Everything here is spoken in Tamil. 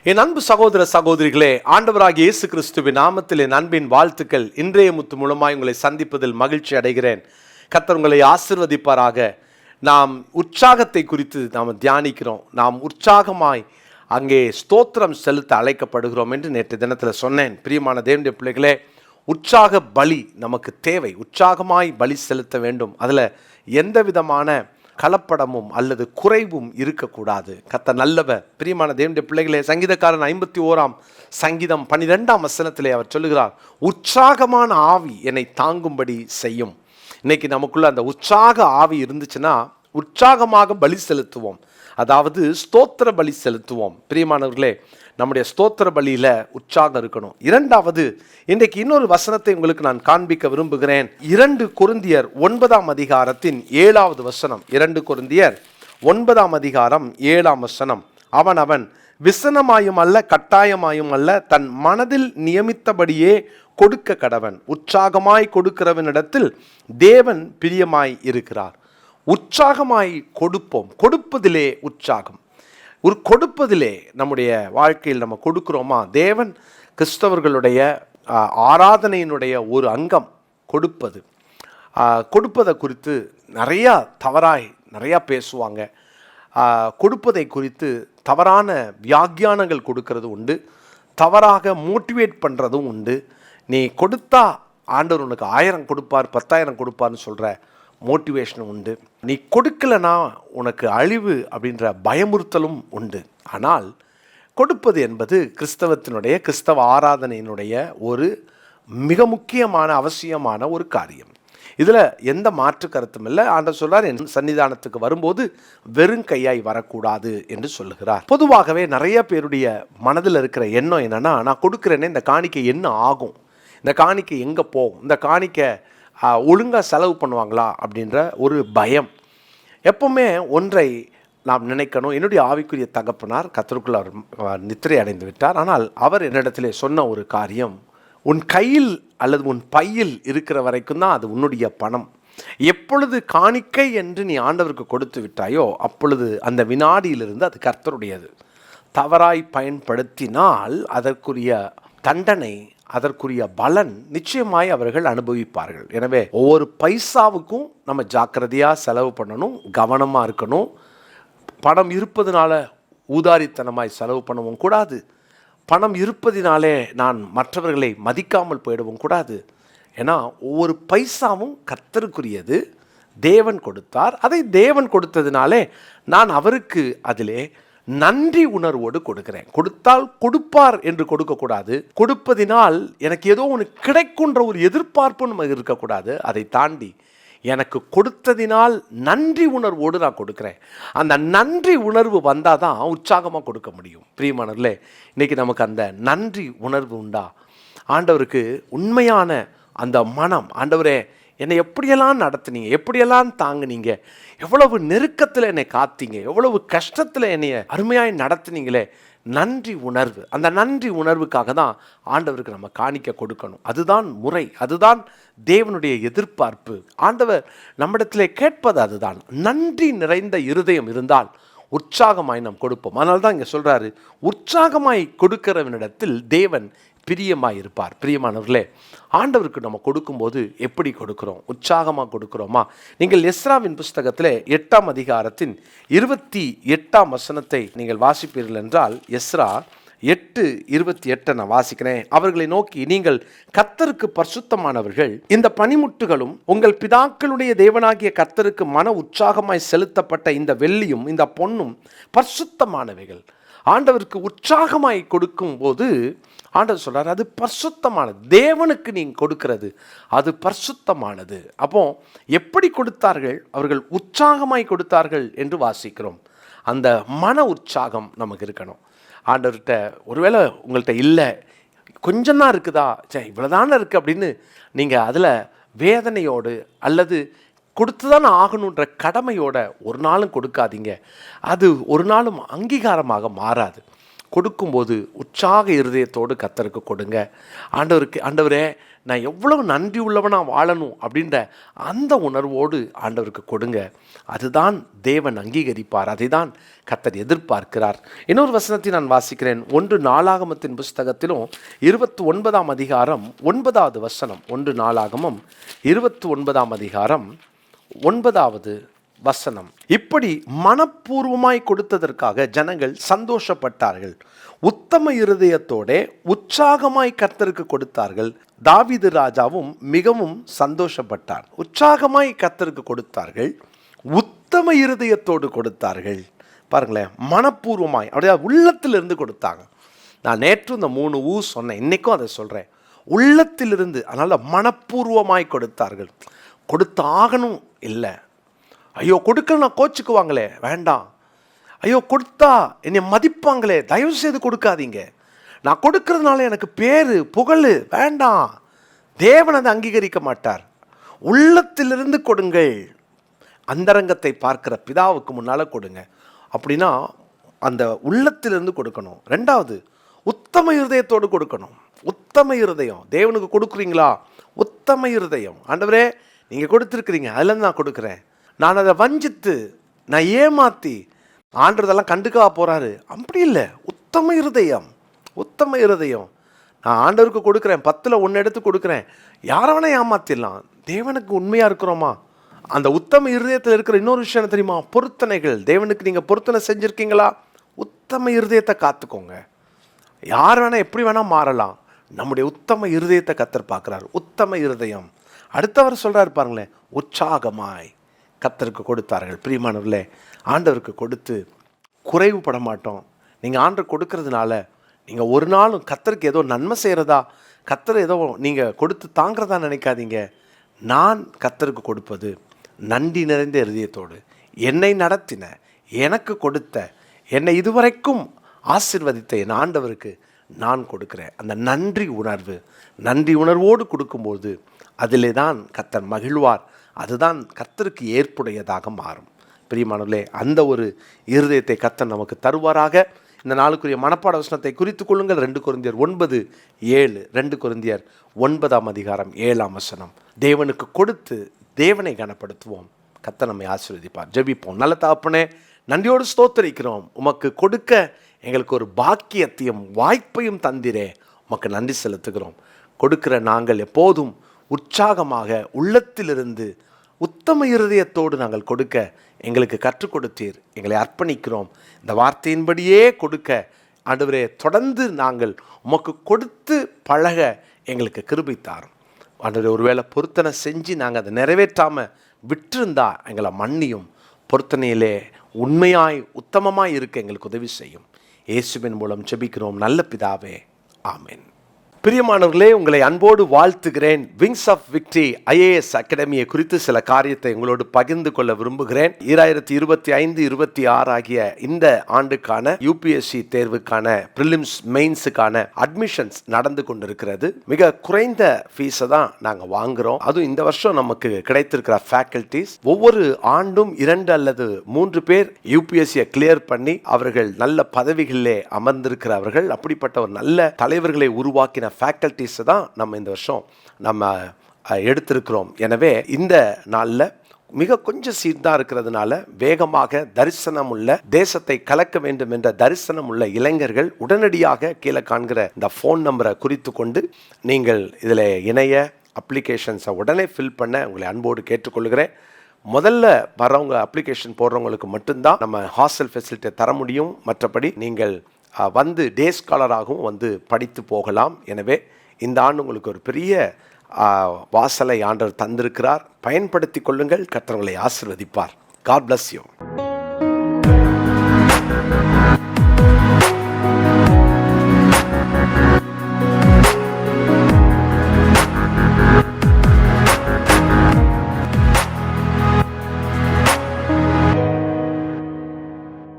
என் அன்பு சகோதர சகோதரிகளே, ஆண்டவராகிய இயேசு கிறிஸ்துவின் நாமத்தில் என் அன்பின் வாழ்த்துக்கள். இன்றைய முத்து மூலமாய் உங்களை சந்திப்பதில் மகிழ்ச்சி அடைகிறேன். கர்த்தர் உங்களை ஆசீர்வதிப்பாராக. நாம் உற்சாகத்தை குறித்து நாம் தியானிக்கிறோம். நாம் உற்சாகமாய் அங்கே ஸ்தோத்திரம் செலுத்த அழைக்கப்படுகிறோம் என்று நேற்று தினத்தில் சொன்னேன். பிரியமான தேவனுடைய பிள்ளைகளே, உற்சாக பலி நமக்கு தேவை. உற்சாகமாய் பலி செலுத்த வேண்டும். அதில் எந்த விதமான கலப்படமும் அல்லது குறைவும் இருக்கக்கூடாது. கர்த்தர் நல்லவர். பிரியமான தேவனுடைய பிள்ளைகளே, சங்கீதக்காரன் 51 சங்கீதம் 12 அவர் சொல்லுகிறார், உற்சாகமான ஆவி என்னை தாங்கும்படி செய்யும். இன்னைக்கு நமக்குள்ள அந்த உற்சாக ஆவி இருந்துச்சுன்னா உற்சாகமாக பலி செலுத்துவோம். அதாவது ஸ்தோத்திர பலி செலுத்துவோம். பிரியமானவர்களே, நம்முடைய ஸ்தோத்திர பலியில் உற்சாகம் இருக்கணும். இரண்டாவது, இன்றைக்கு இன்னொரு வசனத்தை உங்களுக்கு நான் காண்பிக்க விரும்புகிறேன். 2 கொரிந்தியர் 9 அதிகாரத்தின் 7வது வசனம். 2 கொரிந்தியர் 9 அதிகாரம் 7 வசனம். அவன் விசனமாயும் அல்ல கட்டாயமாயும் அல்ல, தன் மனதில் நியமித்தபடியே கொடுக்க கடவன். உற்சாகமாய் கொடுக்கிறவனிடத்தில் தேவன் பிரியமாய் இருக்கிறார். உற்சாகமாய் கொடுப்போம். கொடுப்பதிலே உற்சாகம். ஒரு கொடுப்பதிலே நம்முடைய வாழ்க்கையில் நம்ம கொடுக்கிறோமா? தேவன் கிறிஸ்தவர்களுடைய ஆராதனையினுடைய ஒரு அங்கம் கொடுப்பது. கொடுப்பதை குறித்து நிறையா பேசுவாங்க. கொடுப்பதை குறித்து தவறான வியாக்கியானங்கள் கொடுக்கறது உண்டு. தவறாக மோட்டிவேட் பண்ணுறதும் உண்டு. நீ கொடுத்தா ஆண்டவர் உனக்கு 1000 கொடுப்பார், 10,000 கொடுப்பார்னு சொல்கிற மோட்டிவேஷனும் உண்டு. நீ கொடுக்கலனா உனக்கு அழிவு அப்படின்ற பயமுறுத்தலும் உண்டு. ஆனால் கொடுப்பது என்பது கிறிஸ்தவ ஆராதனையினுடைய ஒரு மிக முக்கியமான அவசியமான ஒரு காரியம். இதில் எந்த மாற்று கருத்தும் இல்லை. ஆண்டவர் சொல்றார், என் சன்னிதானத்துக்கு வரும்போது வெறும் கையாய் வரக்கூடாது என்று சொல்லுகிறார். பொதுவாகவே நிறைய பேருடைய மனதில் இருக்கிற எண்ணம் என்னன்னா, நான் கொடுக்குறேன்னே இந்த காணிக்கை என்ன ஆகும், இந்த காணிக்கை எங்கே போகும், இந்த காணிக்கை ஒழுங்காக செலவு பண்ணுவாங்களா அப்படின்ற ஒரு பயம். எப்பவுமே ஒன்றை நாம் நினைக்கணும். என்னுடைய ஆவிக்குரிய தகப்பனார் கர்த்தருக்குள் அவர் நித்திரை அடைந்து விட்டார். ஆனால் அவர் என்னிடத்திலே சொன்ன ஒரு காரியம், உன் கையில் அல்லது உன் பையில் இருக்கிற வரைக்கும் தான் அது உன்னுடைய பணம். எப்பொழுது காணிக்கை என்று நீ ஆண்டவருக்கு கொடுத்து விட்டாயோ அப்பொழுது அந்த வினாடியிலிருந்து அது கர்த்தருடையது. தவறாய் பயன்படுத்தினால் அதற்குரிய தண்டனை, அதற்குரிய பலன் நிச்சயமாய் அவர்கள் அனுபவிப்பார்கள். எனவே ஒவ்வொரு பைசாவுக்கும் நம்ம ஜாக்கிரதையாக செலவு பண்ணணும், கவனமாக இருக்கணும். பணம் இருப்பதனால ஊதாரித்தனமாய் செலவு பண்ணவும் கூடாது. பணம் இருப்பதினாலே நான் மற்றவர்களை மதிக்காமல் போயிடவும் கூடாது. ஏன்னா ஒவ்வொரு பைசாவும் கர்த்தருக்குரியது. தேவன் கொடுத்தார். அதை தேவன் கொடுத்ததினாலே நான் அவருக்கு அதிலே நன்றி உணர்வோடு கொடுக்கிறேன். கொடுத்தால் கொடுப்பார் என்று கொடுக்கக்கூடாது. கொடுப்பதினால் எனக்கு ஏதோ ஒன்று கிடைக்குன்ற ஒரு எதிர்பார்ப்பு நம்ம இருக்கக்கூடாது. அதை தாண்டி எனக்கு கொடுத்ததினால் நன்றி உணர்வோடு நான் கொடுக்குறேன். அந்த நன்றி உணர்வு வந்தால் தான் உற்சாகமாக கொடுக்க முடியும். பிரியமானவர்களே, இன்றைக்கி நமக்கு அந்த நன்றி உணர்வு உண்டா? ஆண்டவருக்கு உண்மையான அந்த மனம், ஆண்டவரே என்னை எப்படியெல்லாம் நடத்துனீங்க, எப்படியெல்லாம் தாங்குனீங்க, எவ்வளவு நெருக்கத்தில் என்னை காத்தீங்க, எவ்வளவு கஷ்டத்தில் என்னை அருமையாய் நடத்துனீங்களே. நன்றி உணர்வு. அந்த நன்றி உணர்வுக்காக தான் ஆண்டவருக்கு நம்ம காணிக்க கொடுக்கணும். அதுதான் முறை, அதுதான் தேவனுடைய எதிர்பார்ப்பு. ஆண்டவர் நம்மிடத்திலே கேட்பது அதுதான். நன்றி நிறைந்த இருதயம் இருந்தால் உற்சாகமாய் நாம் கொடுப்போம். அதனால தான் இங்கே சொல்கிறாரு, உற்சாகமாய் கொடுக்கிறவனிடத்தில் தேவன் பிரியமாய் இருப்பார். பிரியமானவர்களே, ஆண்டவருக்கு நம்ம கொடுக்கும்போது எப்படி கொடுக்குறோம்? உற்சாகமாக கொடுக்குறோமா? நீங்கள் எஸ்ராவின் புஸ்தகத்தில் 8 அதிகாரத்தின் 28 வசனத்தை நீங்கள் வாசிப்பீர்கள் என்றால், எஸ்ரா 8:28 நான் வாசிக்கிறேன். அவர்களை நோக்கி, நீங்கள் கர்த்தருக்கு பரிசுத்தமானவர்கள், இந்த பனிமுட்டுகளும் உங்கள் பிதாக்களுடைய தேவனாகிய கர்த்தருக்கு மன உற்சாகமாய் செலுத்தப்பட்ட இந்த வெள்ளியும் இந்த பொன்னும் பரிசுத்தமானவைகள். ஆண்டவருக்கு உற்சாகமாய் கொடுக்கும் போது ஆண்டவர் சொல்றார், அது பரிசுத்தமானது. தேவனுக்கு நீங்கள் கொடுக்கிறது அது பரிசுத்தமானது. அப்போ எப்படி கொடுத்தார்கள்? அவர்கள் உற்சாகமாய் கொடுத்தார்கள் என்று வாசிக்கிறோம். அந்த மன உற்சாகம் நமக்கு இருக்கணும். ஆண்டவர்கிட்ட ஒருவேளை உங்கள்கிட்ட இல்லை, கொஞ்சம் தான் இருக்குதா, சரி இவ்வளோதானே இருக்குது அப்படின்னு நீங்கள் அதில் வேதனையோடு அல்லது கொடுத்து தான் ஆகணுன்ற கடமையோட ஒரு நாளும் கொடுக்காதீங்க. அது ஒரு நாளும் அங்கீகாரமாக மாறாது. கொடுக்கும்போது உற்சாக இருதயத்தோடு கர்த்தருக்கு கொடுங்க. ஆண்டவரே நான் எவ்வளவு நன்றி உள்ளவனாக வாழணும் அப்படின்ற அந்த உணர்வோடு ஆண்டவருக்கு கொடுங்க. அதுதான் தேவன் அங்கீகரிப்பார். அதை தான் கர்த்தர் எதிர்பார்க்கிறார். இன்னொரு வசனத்தை நான் வாசிக்கிறேன். 1 நாளாகமத்தின் புஸ்தகத்திலும் 29ஆம் அதிகாரம் 9வது வசனம். 1 நாளாகமம் 29ஆம் அதிகாரம் 9வது வசனம். இப்படி மனப்பூர்வமாய் கொடுத்ததற்காக ஜனங்கள் சந்தோஷப்பட்டார்கள். உத்தம இருதயத்தோட உற்சாகமாய் கர்த்தருக்கு கொடுத்தார்கள். தாவீது ராஜாவும் மிகவும் சந்தோஷப்பட்டார். உற்சாகமாய் கர்த்தருக்கு கொடுத்தார்கள், உத்தம இருதயத்தோடு கொடுத்தார்கள். பாருங்களேன், மனப்பூர்வமாய், அப்படியே உள்ளத்திலிருந்து கொடுத்தாங்க. நான் நேற்று இந்த 3 சொன்னேன், இன்னைக்கும் அதை சொல்றேன். உள்ளத்திலிருந்து, அதனால மனப்பூர்வமாய் கொடுத்தார்கள். கொடுத்தாகணும் இல்லை. ஐயோ கொடுக்கணும் நான் கோச்சுக்குவாங்களே, வேண்டாம். ஐயோ கொடுத்தா என்னை மதிப்பாங்களே, தயவு செய்து கொடுக்காதீங்க. நான் கொடுக்கறதுனால எனக்கு பேரு புகழ், வேண்டாம். தேவன் அதை அங்கீகரிக்க மாட்டார். உள்ளத்திலிருந்து கொடுங்கள். அந்தரங்கத்தை பார்க்கிற பிதாவுக்கு முன்னால் கொடுங்க. அப்படின்னா அந்த உள்ளத்திலிருந்து கொடுக்கணும். 2வது, உத்தம இருதயத்தோடு கொடுக்கணும். உத்தம இருதயம் தேவனுக்கு கொடுக்குறீங்களா? உத்தம இருதயம். ஆண்டவரே நீங்கள் கொடுத்துருக்குறீங்க, அதுலேருந்து நான் கொடுக்குறேன். நான் அதை வஞ்சித்து, நான் ஏமாற்றி ஆண்டதெல்லாம் கண்டுக்கவா போகிறாரு? அப்படி இல்லை. உத்தம இருதயம், உத்தம இருதயம். நான் ஆண்டவருக்கு கொடுக்குறேன், 10ல் 1 எடுத்து கொடுக்குறேன். யாரை வேணா ஏமாத்திடலாம். தேவனுக்கு உண்மையாக இருக்கிறோமா? அந்த உத்தம இருதயத்தில் இருக்கிற இன்னொரு விஷயம் தெரியுமா? பொருத்தனைகள். தேவனுக்கு நீங்கள் பொருத்தனை செஞ்சுருக்கீங்களா? உத்தம இருதயத்தை காத்துக்கோங்க. யார் வேணா எப்படி வேணா மாறலாம். நம்முடைய உத்தம இருதயத்தை கர்த்தர் பார்க்குறாரு. உத்தம இருதயம். அடுத்தவர் சொல்கிறாரு பாருங்களேன், உற்சாகமாய் கர்த்தருக்கு கொடுத்தார்கள். பிரியமானவர்களே, ஆண்டவருக்கு கொடுத்து குறைவுபட மாட்டோம். நீங்கள் ஆண்டவர் கொடுக்கறதுனால நீங்கள் ஒரு நாளும் கர்த்தருக்கு ஏதோ நன்மை செய்கிறதா, கர்த்தர் ஏதோ நீங்கள் கொடுத்து தாங்கிறதா நினைக்காதீங்க. நான் கர்த்தருக்கு கொடுப்பது நன்றி நிறைந்த இருதயத்தோடு, என்னை நடத்தின, எனக்கு கொடுத்த, என்னை இதுவரைக்கும் ஆசீர்வதித்த என் ஆண்டவருக்கு நான் கொடுக்குறேன். அந்த நன்றி உணர்வோடு கொடுக்கும்போது அதிலே தான் கர்த்தர் மகிழ்வார். அதுதான் கர்த்தருக்கு ஏற்புடையதாக மாறும். பிரியமானவர்களே, அந்த ஒரு இருதயத்தை கர்த்தர் நமக்கு தருவாராக. இந்த நாளுக்குரிய மனப்பாட வசனத்தை குறித்து கொள்ளுங்கள். 2 கொரிந்தியர் 9:7. 2 கொரிந்தியர் 9ஆம் அதிகாரம் 7ஆம் வசனம். தேவனுக்கு கொடுத்து தேவனை கனப்படுத்துவோம். கர்த்தர் நம்மை ஆசீர்வதிப்பார். ஜெபிப்போம். நல்ல தகப்பனே, நன்றியோடு ஸ்தோத்திரிக்கிறோம். உமக்கு கொடுக்க எங்களுக்கு ஒரு பாக்கியத்தையும் வாய்ப்பையும் தந்திரே, உமக்கு நன்றி செலுத்துகிறோம். கொடுக்கிற நாங்கள் எப்போதும் உற்சாகமாக உள்ளத்திலிருந்து உத்தம இருதயத்தோடு நாங்கள் கொடுக்க எங்களுக்கு கற்றுக் கொடுத்தீர். எங்களை அர்ப்பணிக்கிறோம். இந்த வார்த்தையின்படியே கொடுக்க ஆண்டவரே, தொடர்ந்து நாங்கள் உமக்கு கொடுத்து பழக எங்களுக்கு கிருபை தாரும். ஆண்டவரே, ஒருவேளை பொருத்தனை செஞ்சு நாங்கள் அதை நிறைவேற்றாமல் விட்டிருந்தா எங்களை மன்னியும். பொருத்தனையிலே உண்மையாய் உத்தமமாய் இருக்க எங்களுக்கு உதவி செய்யும். இயேசுவின் மூலம் ஜெபிக்கிறோம் நல்ல பிதாவே, ஆமென். பிரியமானவர்களே, உங்களை அன்போடு வாழ்த்துகிறேன். விங்ஸ் ஆஃப் விக்டரி IAS அகாடமியை குறித்து சில காரியத்தை உங்களோடு பகிர்ந்து கொள்ள விரும்புகிறேன். 2025-26 ஆகிய இந்த ஆண்டுக்கான UPSC தேர்வுக்கான ப்ரிலிம்ஸ் மெயின்ஸுக்கான அட்மிஷன்ஸ் நடந்து கொண்டிருக்கிறது. மிக குறைந்த ஃபீஸை தான் நாங்கள் வாங்குகிறோம். அதுவும் இந்த வருஷம் நமக்கு கிடைத்திருக்கிற ஃபேக்கல்டிஸ் ஒவ்வொரு ஆண்டும் 2 அல்லது 3 பேர் UPSCயை கிளியர் பண்ணி அவர்கள் நல்ல பதவிகளிலே அமர்ந்திருக்கிறவர்கள். அப்படிப்பட்ட ஒரு நல்ல தலைவர்களை உருவாக்கின ஃபேக்கல்டிஸ் தான் நம்ம இந்த வருஷம் நம்ம எடுத்திருக்கிறோம். எனவே இந்த நாளில் மிக கொஞ்சம் சீட் தான் இருக்கிறதுனால வேகமாக தரிசனம் உள்ள, தேசத்தை கலக்க வேண்டும் என்ற தரிசனம் உள்ள இளைஞர்கள் உடனடியாக கீழே காண்கிற இந்த ஃபோன் நம்பரை குறித்து கொண்டு நீங்கள் இதில் இணைய அப்ளிகேஷன்ஸை உடனே ஃபில் பண்ண உங்களை அன்போடு கேட்டுக்கொள்கிறேன். முதல்ல வரவங்க அப்ளிகேஷன் போடுறவங்களுக்கு மட்டும்தான் நம்ம ஹாஸ்டல் ஃபெசிலிட்டியை தர முடியும். மற்றபடி நீங்கள் வந்து டே ஸ்காலராகவும் வந்து படித்து போகலாம். எனவே இந்த ஆண்டு உங்களுக்கு ஒரு பெரிய வாசலை ஆண்டவர் தந்திருக்கிறார். பயன்படுத்தி கொள்ளுங்கள். கர்த்தர் உங்களை ஆசீர்வதிப்பார். God bless you.